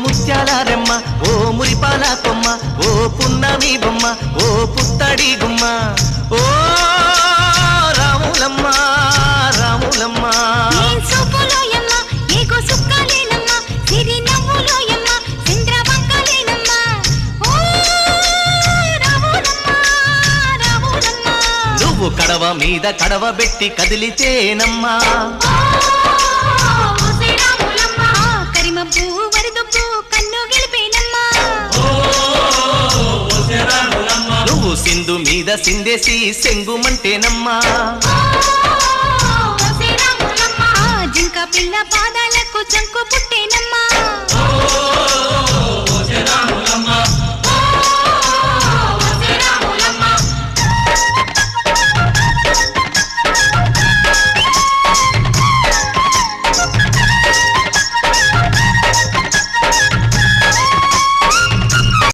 ముత్యాల రెమ్మ ఓ మురిపాల కొమ్మ ఓ పున్నమి బొమ్మ ఓ పుత్తడి గుమ్మ ఓ రాములమ్మ రాములమ్మ నువ్వు కడవ మీద కడవ పెట్టి కదిలితేనమ్మా నువ్వు సింధు మీద సిందేసి సెంగుమంటేనమ్మా జింక పిల్ల పాదాలకు చంకు పుట్టేనమ్మా